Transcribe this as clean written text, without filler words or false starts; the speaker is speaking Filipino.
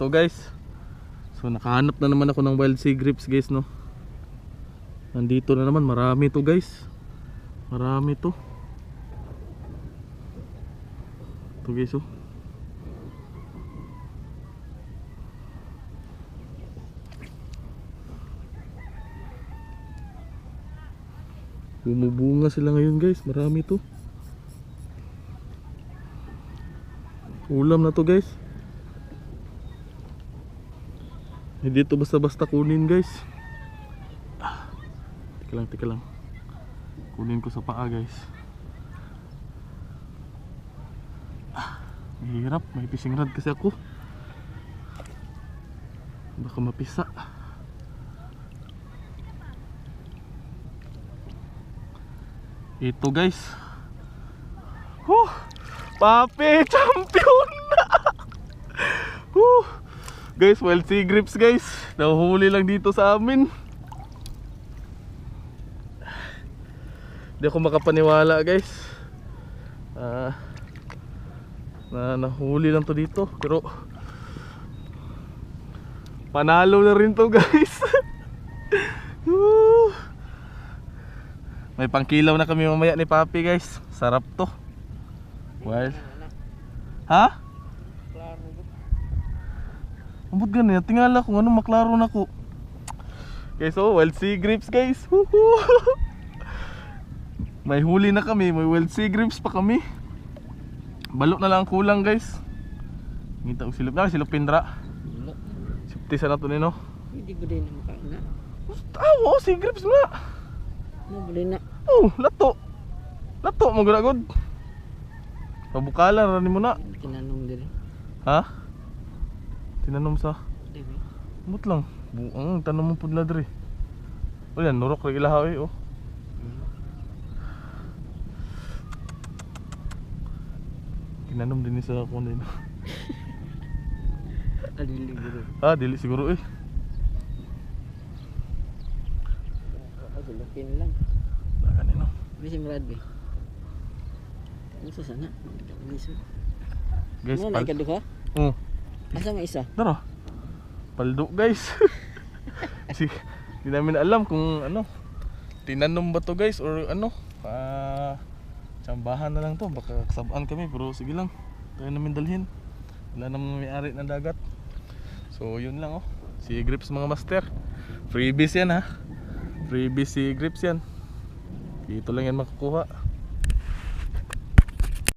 ito guys. So nakahanap na naman ako ng wild sea grapes guys, no. Nandito na naman, marami to guys. Marami to. Ito guys, oh. Bumubunga sila ngayon guys, marami to. Ulam na to guys. Hindi to basta-basta kunin guys. Teka lang. Kunin ko sa paa guys. Mahirap, may fishing rod kasi ako. Baka mapisa. Ito guys. Papi, champion. Guys, wild sea grapes guys. Nahuhuli lang dito sa amin. Hindi ako makapaniwala guys. Nahuli lang to dito. Pero panalo na rin to guys. May pangkilaw na kami mamaya ni Papi guys. Sarap to. Wild. Ha? Ambot ganyan, tingala kung ano maklaro na ko. Guys, oh, wild sea grapes guys. May huli na kami, may wild sea grapes pa kami. Balok na lang kulang guys. Ngita ko silop na, silop pindra. Siptisa na to nino. Hindi ba din makain na? Oo, sea grapes na. Ano ba din na? Oh, lato. Lato, magulagod. Pabukalan, rani mo na. Tinanong din. Ha? Tinanom sa? Diba? Mut lang. Buang, tanong mo pudla diri. O yan, nurok rin ilahaw eh, oh. Tinanom din sa ako din. Dili siguro. Dili siguro eh. Lupin lang. Kanino? Bising Radby. Ano sa sana? Guys, ano na ikaduha? Oh. Asa may isa? Daro. Paldo guys. Kasi hindi namin alam kung ano. Tinanom ba to guys or ano? Tsambahan na lang to. Baka kasabaan kami pero sige lang. Kaya namin dalhin. Wala namang may-ari ng dagat. So yun lang oh. Sea grapes mga master. Freebies yan ha. Freebies sea grapes yan. Dito lang yan makukuha.